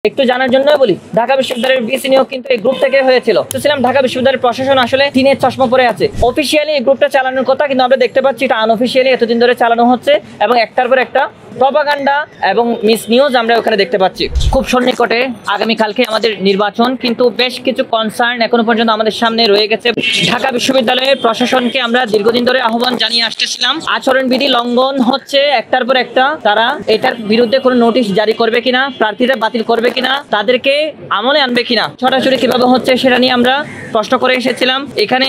একটু জানার জন্য বলি, ঢাকা বিশ্ববিদ্যালয়ের বিসি নিয়োগ কিন্তু এই গ্রুপ থেকে হয়েছিল। ছিলাম ঢাকা বিশ্ববিদ্যালয়ের প্রশাসন আসলে টিনের চশমা পরে আছে। অফিসিয়ালি এই গ্রুপটা চালানোর কথা, কিন্তু আমরা দেখতে পাচ্ছি এটা আনঅফিসিয়ালি এতদিন ধরে চালানো হচ্ছে এবং একটার পর একটা প্রপাগান্ডা এবং মিস নিউজ আমরা ওখানে দেখতে পাচ্ছি। খুব সন্নিকটে আগামীকালকে আমাদের নির্বাচন, কিন্তু বেশ কিছু কনসার্ন এখনো পর্যন্ত আমাদের সামনে রয়ে গেছে। ঢাকা বিশ্ববিদ্যালয়ের প্রশাসনকে আমরা দীর্ঘদিন ধরে আহ্বান জানিয়ে আসতেছিলাম, আচরণবিধি লঙ্ঘন হচ্ছে একটার পর একটা। তারা এটার বিরুদ্ধে কোনো নোটিশ জারি করবে কিনা, প্রার্থীরা বাতিল করবে কিনা, তাদেরকে আমলে আনবে কিনা, ছড়াছড়ি কিভাবে হচ্ছে সেটা নিয়ে আমরা প্রশ্ন করে এসেছিলাম। এখানে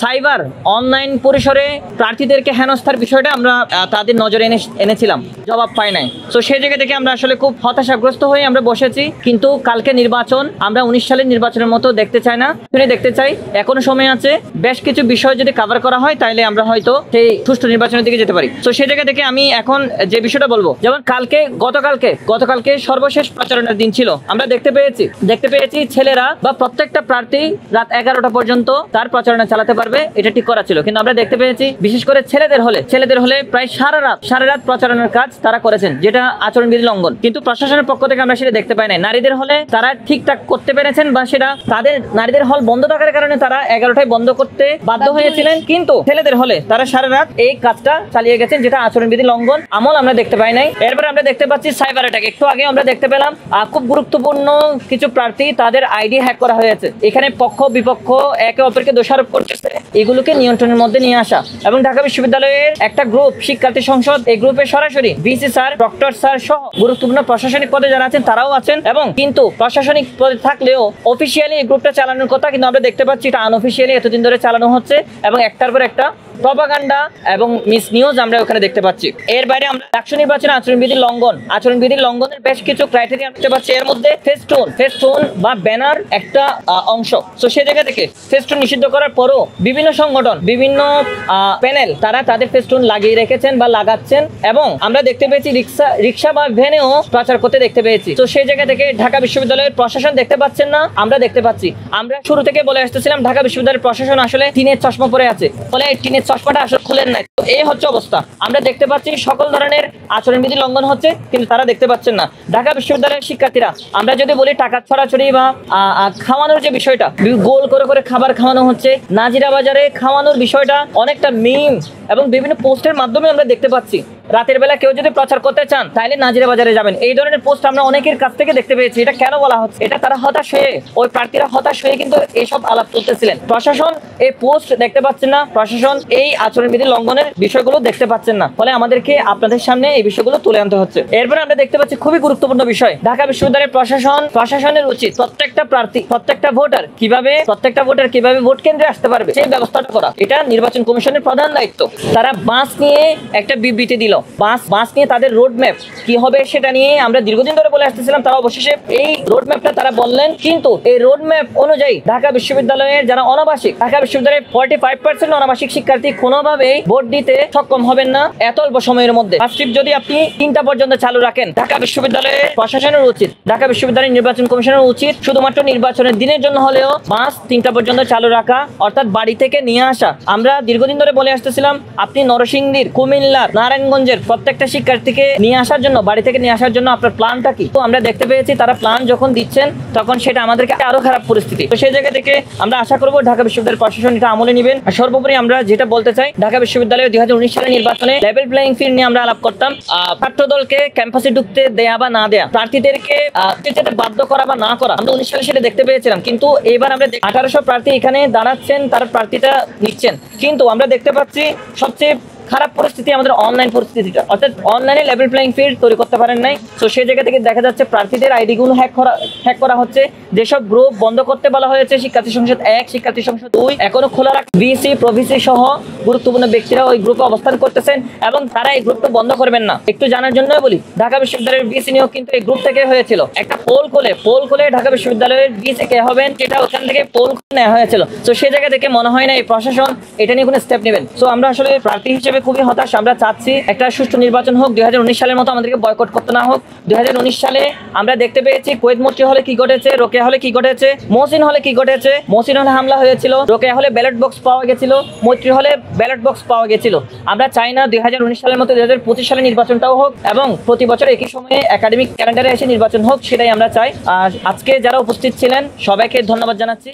সাইবার অনলাইন পরিসরে প্রার্থীদেরকে হেনস্থার বিষয়টা আমরা তাদের নজরে এনেছিলাম, জবাব পাই নাই। তো সেই জায়গা থেকে আমরা আসলে খুব হতাশাগ্রস্ত হয়ে আমরা বসেছি। কিন্তু কালকে নির্বাচন, আমরা 19 সালের নির্বাচনের মতো দেখতে চাই না, দেখতে চাই এখনো সময় আছে। বেশ কিছু বিষয় যদি কভার করা হয় তাহলে আমরা হয়তো সেই সুষ্ঠু নির্বাচনের দিকে যেতে পারি। তো সেই জায়গা থেকে আমি এখন যে বিষয়টা বলবো, যেমন গতকালকে সর্বশেষ প্রচারণার দিন ছিল। আমরা দেখতে পেয়েছি ছেলেরা বা প্রত্যেকটা প্রার্থী রাত 11টা পর্যন্ত তার প্রচারণা চালাতে পারবে, এটা ঠিক করা ছিল। কিন্তু আমরা দেখতে পেয়েছি বিশেষ করে ছেলেদের হলে প্রায় সারা রাত প্রচারণার কাজ তারা করেছেন, যেটা আচরণবিধি লঙ্ঘন। কিন্তু প্রশাসনের পক্ষ থেকে আমরা সেটা দেখতে পাই নাই। নারীদের হলে তারা ঠিকঠাক করতে পেরেছেন, বা সেটা তাদের নারীদের হল বন্ধ থাকার কারণে তারা 11টায় বন্ধ করতে বাধ্য হয়েছিলেন। কিন্তু ছেলেদের হলে তারা সারা রাত এই কাজটা চালিয়ে গেছেন, যেটা আচরণবিধি লঙ্ঘন আমল আমরা দেখতে পাই নাই। এরপরে আমরা দেখতে পাচ্ছি সাইবার অ্যাটাক। একটু আগে আমরা দেখতে পেলাম খুব গুরুত্বপূর্ণ কিছু প্রার্থী তাদের আইডি হ্যাক করা হয়েছে। এখানে পক্ষ বিপক্ষ একে অপরকে দোষারোপ করতেছে, এগুলোকে নিয়ন্ত্রণের মধ্যে নিয়ে আসা। এবং ঢাকা বিশ্ববিদ্যালয়ের একটা গ্রুপ, শিক্ষার্থী সংসদ, এই গ্রুপে সরাসরি বিসি স্যার, ডক্টর স্যার সহ গুরুত্বপূর্ণ প্রশাসনিক পদে যারা আছেন তারাও আছেন। এবং কিন্তু প্রশাসনিক পদে থাকলেও অফিসিয়ালি এই গ্রুপটা চালানোর কথা, কিন্তু আমরা দেখতে পাচ্ছি এটা আনঅফিসিয়ালি এতদিন ধরে চালানো হচ্ছে এবং একটার পর একটা প্রপাগান্ডা এবং মিস নিউজ আমরা ওখানে দেখতে পাচ্ছি। এর বাইরে আমরা ডাকসু নির্বাচনে আচরণবিধি লঙ্ঘনের বেশ কিছু ক্রাইটেরিয়া দেখতে পাচ্ছি। এর মধ্যে ফেস্টুন বা ব্যানার একটা অংশ। তো সেই জায়গা থেকে ফেস্টুন নিষিদ্ধ করার পরও বিভিন্ন সংগঠন, বিভিন্ন প্যানেল তারা তাদের ফেস্টুন লাগিয়ে রেখেছেন বা লাগাচ্ছেন, এবং আমরা দেখতে পেয়েছি রিক্সা বা ভ্যানেও প্রচার করতে দেখতে পেয়েছি। তো সেই জায়গা থেকে ঢাকা বিশ্ববিদ্যালয়ের প্রশাসন দেখতে পাচ্ছেন না, আমরা দেখতে পাচ্ছি। আমরা শুরু থেকে বলে আসতেছিলাম ঢাকা বিশ্ববিদ্যালয়ের প্রশাসন আসলে টিনের চশমা পরে আছে, ফলে এই টিনের চশমাটা আসলে খুলেন নাই। তো এই হচ্ছে অবস্থা। আমরা দেখতে পাচ্ছি সকল ধরনের আচরণবিধি লঙ্ঘন হচ্ছে, কিন্তু তারা দেখতে পাচ্ছেন না। ঢাকা বিশ্ববিদ্যালয়ের শিক্ষার্থীরা, আমরা যদি বলি টাকা ছড়াছড়ি বা খাওয়ানোর যে বিষয়টা, গোল করে খাবার খাওয়ানো হচ্ছে, নাজিরা বাজারে খাওয়ানোর বিষয়টা অনেকটা মিম এবং বিভিন্ন পোস্টের মাধ্যমে আমরা দেখতে পাচ্ছি। রাতের বেলা কেউ যদি প্রচার করতে চান তাহলে নাজিরা বাজারে যাবেন, এই ধরনের পোস্ট আমরা অনেকের কাছ থেকে দেখতে পেয়েছি। এটা কেন বলা হচ্ছে? এটা তারা হতাশ হয়ে, ওই প্রার্থীরা হতাশ হয়ে কিন্তু এইসব আলাপ তুলতেছিলেন। প্রশাসন এই পোস্ট দেখতে পাচ্ছেন না, প্রশাসন এই আচরণবিধি লঙ্ঘনের বিষয়গুলো দেখতে পাচ্ছেন না, ফলে আমাদেরকে আপনাদের সামনে এই বিষয়গুলো তুলে আনতে হচ্ছে। এরপরে আমরা দেখতে পাচ্ছি খুবই গুরুত্বপূর্ণ বিষয়, ঢাকা বিশ্ববিদ্যালয়ের প্রশাসনের উচিত প্রত্যেকটা প্রার্থী, প্রত্যেকটা ভোটার কিভাবে ভোট কেন্দ্রে আসতে পারবে সেই ব্যবস্থাটা করা। এটা নির্বাচন কমিশনের প্রধান দায়িত্ব। তারা বাস নিয়ে একটা বিবৃতি দিল, বাস নিয়ে তাদের রোড ম্যাপ কি হবে সেটা নিয়ে আমরা দীর্ঘদিন ধরে বলে আসতেছিলাম। তারা অবশেষে এই রোড ম্যাপটা তারা বললেন, কিন্তু এই রোড ম্যাপ অনুযায়ী ঢাকা বিশ্ববিদ্যালয়ের যারা অনাবাসিক, ঢাকা বিশ্ববিদ্যালয়ের 45% অনাবাসিক শিক্ষার্থী কোনোভাবেই ভোট দিতে সক্ষম হবেন না এত অল্প সময়ের মধ্যে। ফার্স্ট যদি আপনি 3টা পর্যন্ত চালু রাখেন, ঢাকা বিশ্ববিদ্যালয়ের প্রশাসনের উচিত, ঢাকা বিশ্ববিদ্যালয়ের নির্বাচন কমিশনের উচিত শুধুমাত্র নির্বাচনের দিনের জন্য হলেও বাস 3টা পর্যন্ত চালু রাখা, অর্থাৎ বাড়ি থেকে নিয়ে আসা। আমরা দীর্ঘদিন ধরে বলে আসতেছিলাম, আপনি নরসিংদীর, কুমিল্লার, নারায়ণগঞ্জের প্রত্যেকটা শিক্ষার্থীকে নিয়ে আসার জন্য, বাড়ি থেকে নিয়ে আসার জন্য আপনার প্ল্যানটা কি? তো আমরা দেখতে পেয়েছি তারা প্ল্যান যখন দিচ্ছেন তখন সেটা আমাদেরকে আরো খারাপ পরিস্থিতি। তো সেই জায়গা থেকে আমরা আশা করবো ঢাকা বিশ্ববিদ্যালয়ের প্রশাসন এটা আমলে নেবেন। আর সর্বোপরি আমরা যেটা বলতে চাই, ঢাকা বিশ্ববিদ্যালয়ের 2019 সালের নির্বাচনে লেভেল প্লেইং ফিল্ড নিয়ে আমরা আলাপ করতাম। ছাত্র দলকে ক্যাম্পাসে ঢুকতে দেয়া বা না দেয়া, প্রার্থীদেরকে বাধ্য করা বা না করা, আমরা 19 সালে সেটা দেখতে পেয়েছিলাম। কিন্তু এবার আমরা 1800 প্রার্থী এখানে দাঁড়াচ্ছেন, তারা প্রার্থীটা নিচ্ছেন, কিন্তু আমরা দেখতে পাচ্ছি সবচেয়ে খারাপ পরিস্থিতি আমাদের অনলাইন পরিস্থিতিটা, অর্থাৎ অনলাইনে লেভেল প্লেইং ফিল্ড তৈরি করতে পারেন নাই। তো সেই জায়গা থেকে দেখা যাচ্ছে প্রার্থীদের আইডি গুলো হ্যাক করা হচ্ছে। যেসব গ্রুপ বন্ধ করতে বলা হয়েছে, শিক্ষার্থী সংসদ 1, শিক্ষার্থী সংসদ 2 এখনো খোলা রাখা, বিসি প্রভিসি সহ গুরুত্বপূর্ণ ব্যক্তিরা ওই গ্রুপে অবস্থান করতেছেন এবং তারা এই গ্রুপটা বন্ধ করবেন না। একটু জানার জন্য বলি, ঢাকা বিশ্ববিদ্যালয়ের বিসি নিয়োগ কিন্তু এই গ্রুপ থেকে হয়েছিল। একটা পোল খুলে ঢাকা বিশ্ববিদ্যালয়ের বিসি কে হবেন সেটা ওখান থেকে পোল নেওয়া হয়েছিল। তো সেই জায়গা থেকে মনে হয় না এই প্রশাসন এটা নিয়ে কোনো স্টেপ নেবেন। তো আমরা আসলে প্রার্থী হিসেবে হিসেবে খুবই হতাশ। আমরা চাচ্ছি একটা সুষ্ঠু নির্বাচন হোক, 2019 সালের মতো আমাদেরকে বয়কট করতে না হোক। 2019 সালে আমরা দেখতে পেয়েছি কুয়েত মৈত্রী হলে কি ঘটেছে, রোকেয়া হলে কি ঘটেছে, মহসিন হলে কি ঘটেছে। মহসিন হলে হামলা হয়েছিল, রোকেয়া হলে ব্যালট বক্স পাওয়া গেছিল, মৈত্রী হলে ব্যালট বক্স পাওয়া গেছিল। আমরা চাই না 2019 সালের মতো 2025 সালে নির্বাচনটাও হোক এবং প্রতি বছর একই সময়ে একাডেমিক ক্যালেন্ডারে এসে নির্বাচন হোক, সেটাই আমরা চাই। আর আজকে যারা উপস্থিত ছিলেন সবাইকে ধন্যবাদ জানাচ্ছি।